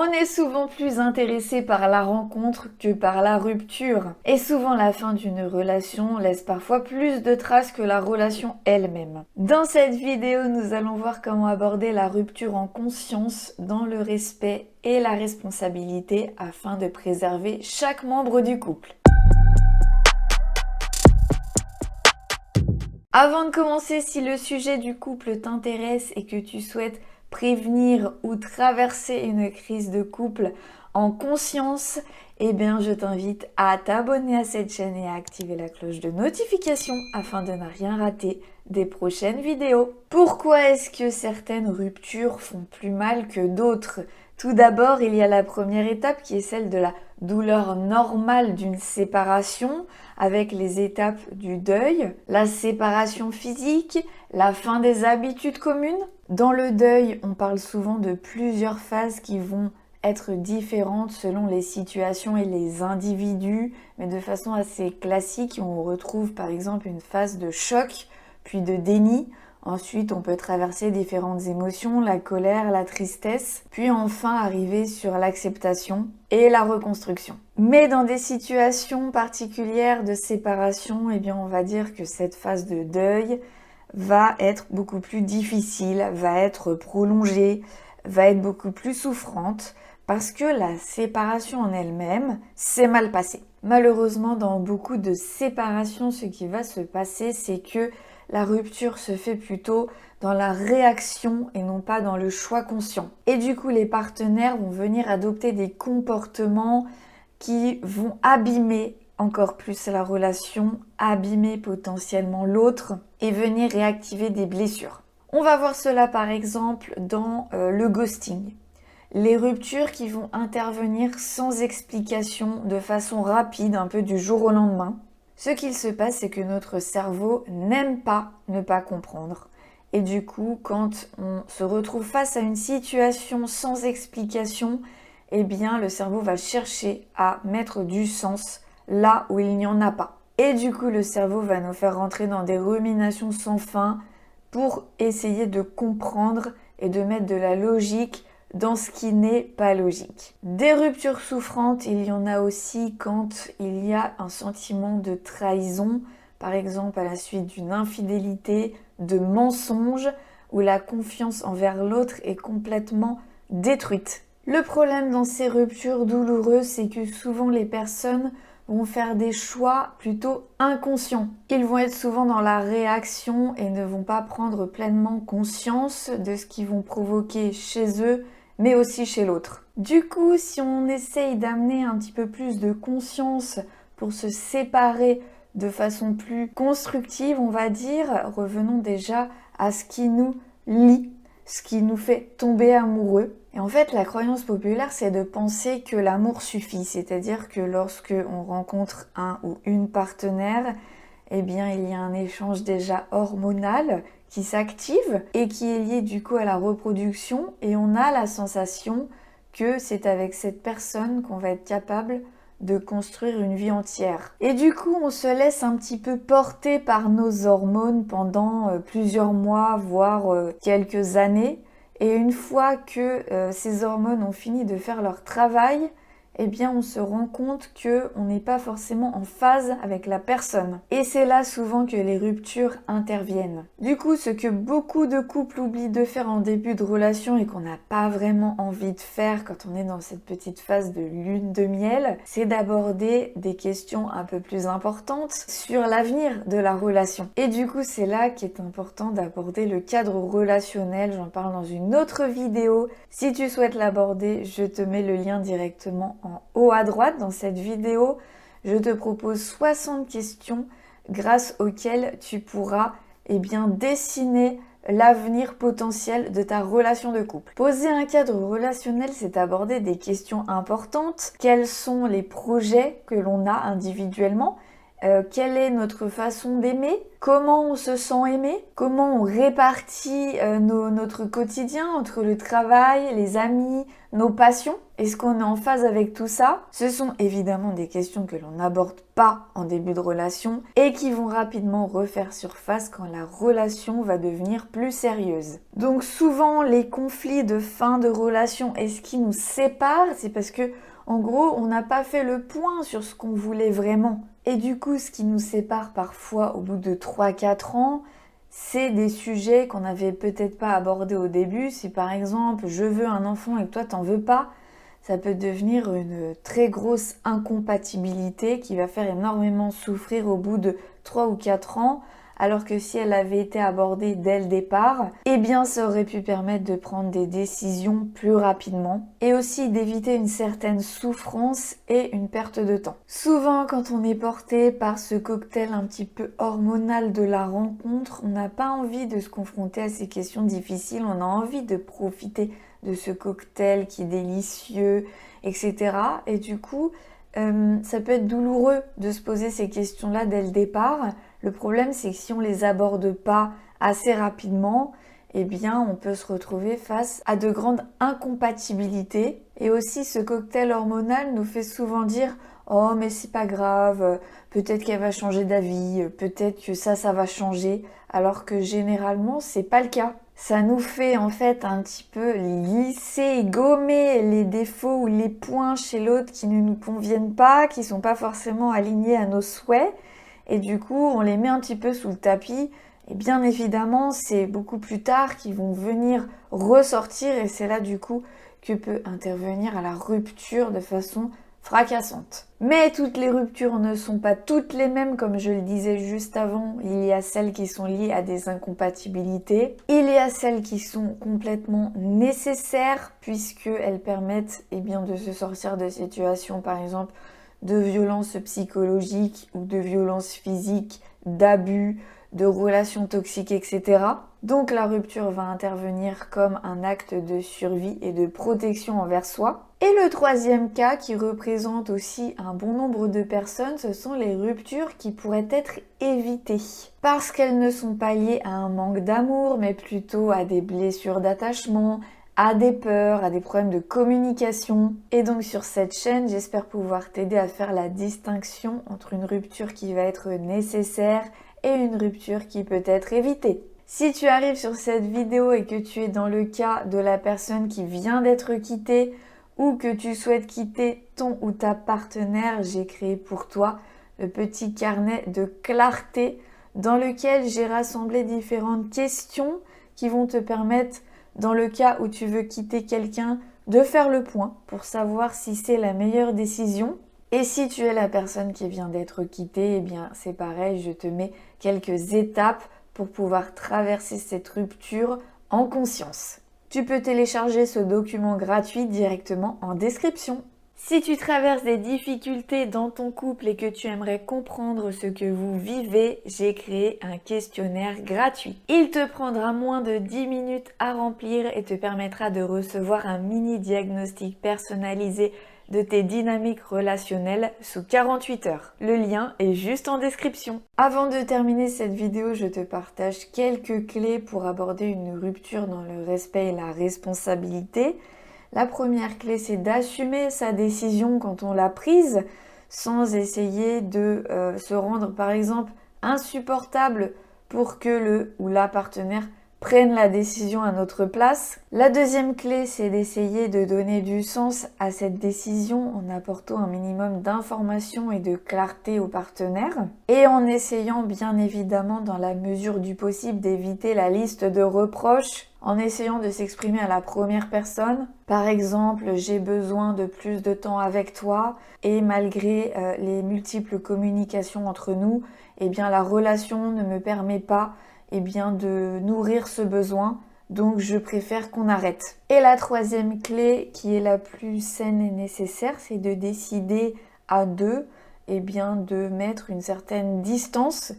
On est souvent plus intéressé par la rencontre que par la rupture. Et souvent la fin d'une relation laisse parfois plus de traces que la relation elle-même. Dans cette vidéo, nous allons voir comment aborder la rupture en conscience, dans le respect et la responsabilité afin de préserver chaque membre du couple. Avant de commencer, si le sujet du couple t'intéresse et que tu souhaites prévenir ou traverser une crise de couple en conscience, eh bien je t'invite à t'abonner à cette chaîne et à activer la cloche de notification afin de ne rien rater des prochaines vidéos. Pourquoi est-ce que certaines ruptures font plus mal que d'autres ? Tout d'abord, il y a la première étape qui est celle de la douleur normale d'une séparation avec les étapes du deuil, la séparation physique, la fin des habitudes communes. Dans le deuil, on parle souvent de plusieurs phases qui vont être différentes selon les situations et les individus, mais de façon assez classique, on retrouve par exemple une phase de choc, puis de déni. Ensuite, on peut traverser différentes émotions, la colère, la tristesse, puis enfin arriver sur l'acceptation et la reconstruction. Mais dans des situations particulières de séparation, eh bien, on va dire que cette phase de deuil va être beaucoup plus difficile, va être prolongée, va être beaucoup plus souffrante, parce que la séparation en elle-même s'est mal passée. Malheureusement, dans beaucoup de séparations, ce qui va se passer, c'est que la rupture se fait plutôt dans la réaction et non pas dans le choix conscient. Et du coup, les partenaires vont venir adopter des comportements qui vont abîmer encore plus la relation, abîmer potentiellement l'autre et venir réactiver des blessures. On va voir cela par exemple dans le ghosting. Les ruptures qui vont intervenir sans explication, de façon rapide, un peu du jour au lendemain. Ce qu'il se passe, c'est que notre cerveau n'aime pas ne pas comprendre. Et du coup, quand on se retrouve face à une situation sans explication, eh bien, le cerveau va chercher à mettre du sens là où il n'y en a pas. Et du coup, le cerveau va nous faire rentrer dans des ruminations sans fin pour essayer de comprendre et de mettre de la logique dans ce qui n'est pas logique. Des ruptures souffrantes, il y en a aussi quand il y a un sentiment de trahison, par exemple à la suite d'une infidélité, de mensonge, où la confiance envers l'autre est complètement détruite. Le problème dans ces ruptures douloureuses, c'est que souvent les personnes vont faire des choix plutôt inconscients. Ils vont être souvent dans la réaction et ne vont pas prendre pleinement conscience de ce qu'ils vont provoquer chez eux, mais aussi chez l'autre. Du coup, si on essaye d'amener un petit peu plus de conscience pour se séparer de façon plus constructive, on va dire, revenons déjà à ce qui nous lie, ce qui nous fait tomber amoureux. Et en fait, la croyance populaire, c'est de penser que l'amour suffit, c'est-à-dire que lorsque on rencontre un ou une partenaire, eh bien, il y a un échange déjà hormonal qui s'active et qui est lié du coup à la reproduction, et on a la sensation que c'est avec cette personne qu'on va être capable de construire une vie entière. Et du coup, on se laisse un petit peu porter par nos hormones pendant plusieurs mois, voire quelques années. Et une fois que ces hormones ont fini de faire leur travail, eh bien on se rend compte qu'on n'est pas forcément en phase avec la personne. Et c'est là souvent que les ruptures interviennent. Du coup, ce que beaucoup de couples oublient de faire en début de relation et qu'on n'a pas vraiment envie de faire quand on est dans cette petite phase de lune de miel, c'est d'aborder des questions un peu plus importantes sur l'avenir de la relation. Et du coup, c'est là qu'il est important d'aborder le cadre relationnel. J'en parle dans une autre vidéo. Si tu souhaites l'aborder, je te mets le lien directement en haut à droite dans cette vidéo. Je te propose 60 questions grâce auxquelles tu pourras dessiner l'avenir potentiel de ta relation de couple. Poser un cadre relationnel, c'est aborder des questions importantes. Quels sont les projets que l'on a individuellement ? Quelle est notre façon d'aimer ? comment on se sent aimé, comment on répartit notre quotidien entre le travail, les amis, nos passions. Est-ce qu'on est en phase avec tout ça? Ce sont évidemment des questions que l'on n'aborde pas en début de relation et qui vont rapidement refaire surface quand la relation va devenir plus sérieuse. Donc souvent, les conflits de fin de relation et ce qui nous sépare, c'est parce que en gros, on n'a pas fait le point sur ce qu'on voulait vraiment. Et du coup, ce qui nous sépare parfois au bout de 3-4 ans, c'est des sujets qu'on n'avait peut-être pas abordés au début. Si par exemple, je veux un enfant et que toi t'en veux pas, ça peut devenir une très grosse incompatibilité qui va faire énormément souffrir au bout de 3 ou 4 ans. Alors que si elle avait été abordée dès le départ, eh bien ça aurait pu permettre de prendre des décisions plus rapidement et aussi d'éviter une certaine souffrance et une perte de temps. Souvent quand on est porté par ce cocktail un petit peu hormonal de la rencontre, on n'a pas envie de se confronter à ces questions difficiles, on a envie de profiter de ce cocktail qui est délicieux, etc. Et du coup, ça peut être douloureux de se poser ces questions-là dès le départ. Le problème, c'est que si on les aborde pas assez rapidement, eh bien, on peut se retrouver face à de grandes incompatibilités. Et aussi, ce cocktail hormonal nous fait souvent dire « Oh, mais c'est pas grave, peut-être qu'elle va changer d'avis, peut-être que ça va changer », alors que généralement, c'est pas le cas. Ça nous fait en fait un petit peu lisser, gommer les défauts ou les points chez l'autre qui ne nous conviennent pas, qui sont pas forcément alignés à nos souhaits. Et du coup, on les met un petit peu sous le tapis. Et bien évidemment, c'est beaucoup plus tard qu'ils vont venir ressortir. Et c'est là du coup que peut intervenir à la rupture de façon fracassante. Mais toutes les ruptures ne sont pas toutes les mêmes, comme je le disais juste avant. Il y a celles qui sont liées à des incompatibilités. Il y a celles qui sont complètement nécessaires puisqu'elles permettent de se sortir de situations, par exemple, de violences psychologiques ou de violences physiques, d'abus, de relations toxiques, etc. Donc la rupture va intervenir comme un acte de survie et de protection envers soi. Et le troisième cas qui représente aussi un bon nombre de personnes, ce sont les ruptures qui pourraient être évitées. Parce qu'elles ne sont pas liées à un manque d'amour, mais plutôt à des blessures d'attachement, à des peurs, à des problèmes de communication. Et donc sur cette chaîne, j'espère pouvoir t'aider à faire la distinction entre une rupture qui va être nécessaire et une rupture qui peut être évitée. Si tu arrives sur cette vidéo et que tu es dans le cas de la personne qui vient d'être quittée ou que tu souhaites quitter ton ou ta partenaire, j'ai créé pour toi le petit carnet de clarté dans lequel j'ai rassemblé différentes questions qui vont te permettre, dans le cas où tu veux quitter quelqu'un, de faire le point pour savoir si c'est la meilleure décision. Et si tu es la personne qui vient d'être quittée, eh bien c'est pareil, je te mets quelques étapes pour pouvoir traverser cette rupture en conscience. Tu peux télécharger ce document gratuit directement en description. Si tu traverses des difficultés dans ton couple et que tu aimerais comprendre ce que vous vivez, j'ai créé un questionnaire gratuit. Il te prendra moins de 10 minutes à remplir et te permettra de recevoir un mini diagnostic personnalisé de tes dynamiques relationnelles sous 48 heures. Le lien est juste en description. Avant de terminer cette vidéo, je te partage quelques clés pour aborder une rupture dans le respect et la responsabilité. La première clé, c'est d'assumer sa décision quand on l'a prise, sans essayer de se rendre, par exemple, insupportable pour que le ou la partenaire prenne la décision à notre place. La deuxième clé, c'est d'essayer de donner du sens à cette décision en apportant un minimum d'informations et de clarté au partenaire et en essayant bien évidemment dans la mesure du possible d'éviter la liste de reproches, en essayant de s'exprimer à la première personne. Par exemple, j'ai besoin de plus de temps avec toi et malgré les multiples communications entre nous, eh bien la relation ne me permet pas de nourrir ce besoin, donc je préfère qu'on arrête. Et la troisième clé qui est la plus saine et nécessaire, c'est de décider à deux de mettre une certaine distance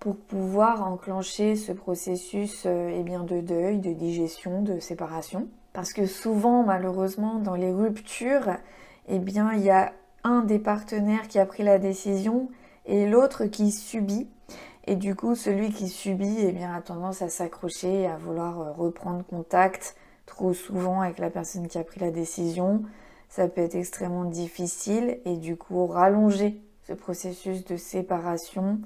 pour pouvoir enclencher ce processus de deuil, de digestion, de séparation. Parce que souvent, malheureusement, dans les ruptures, il y a un des partenaires qui a pris la décision et l'autre qui subit. Et du coup, celui qui subit eh bien, a tendance à s'accrocher et à vouloir reprendre contact trop souvent avec la personne qui a pris la décision. Ça peut être extrêmement difficile et du coup rallonger ce processus de séparation.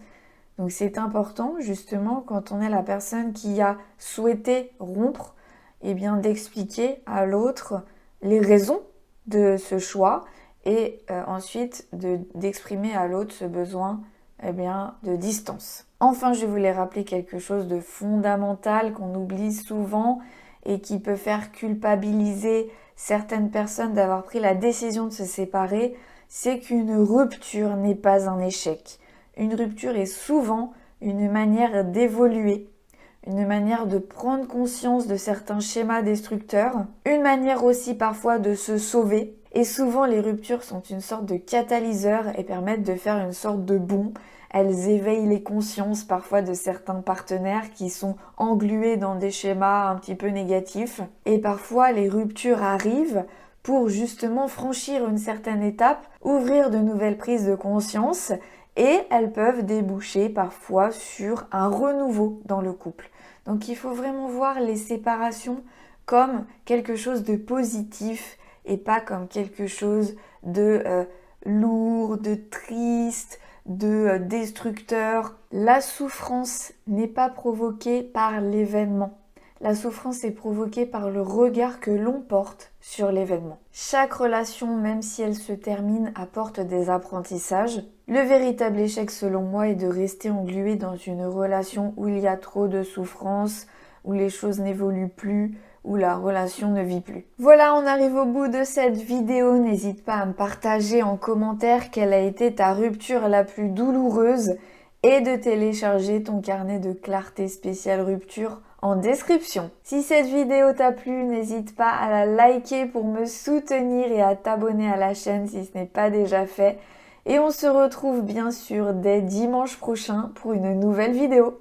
Donc c'est important justement quand on est la personne qui a souhaité rompre, eh bien d'expliquer à l'autre les raisons de ce choix et ensuite d'exprimer à l'autre ce besoin eh bien, de distance. Enfin, je voulais rappeler quelque chose de fondamental qu'on oublie souvent et qui peut faire culpabiliser certaines personnes d'avoir pris la décision de se séparer, c'est qu'une rupture n'est pas un échec. Une rupture est souvent une manière d'évoluer, une manière de prendre conscience de certains schémas destructeurs, une manière aussi parfois de se sauver. Et souvent les ruptures sont une sorte de catalyseur et permettent de faire une sorte de bond. Elles éveillent les consciences parfois de certains partenaires qui sont englués dans des schémas un petit peu négatifs. Et parfois les ruptures arrivent pour justement franchir une certaine étape, ouvrir de nouvelles prises de conscience et elles peuvent déboucher parfois sur un renouveau dans le couple. Donc il faut vraiment voir les séparations comme quelque chose de positif et pas comme quelque chose de lourd, de triste, de destructeur. La souffrance n'est pas provoquée par l'événement. La souffrance est provoquée par le regard que l'on porte sur l'événement. Chaque relation, même si elle se termine, apporte des apprentissages. Le véritable échec, selon moi, est de rester englué dans une relation où il y a trop de souffrance, où les choses n'évoluent plus, où la relation ne vit plus. Voilà, on arrive au bout de cette vidéo. N'hésite pas à me partager en commentaire quelle a été ta rupture la plus douloureuse et de télécharger ton carnet de clarté spéciale rupture en description. Si cette vidéo t'a plu, n'hésite pas à la liker pour me soutenir et à t'abonner à la chaîne si ce n'est pas déjà fait. Et on se retrouve bien sûr dès dimanche prochain pour une nouvelle vidéo.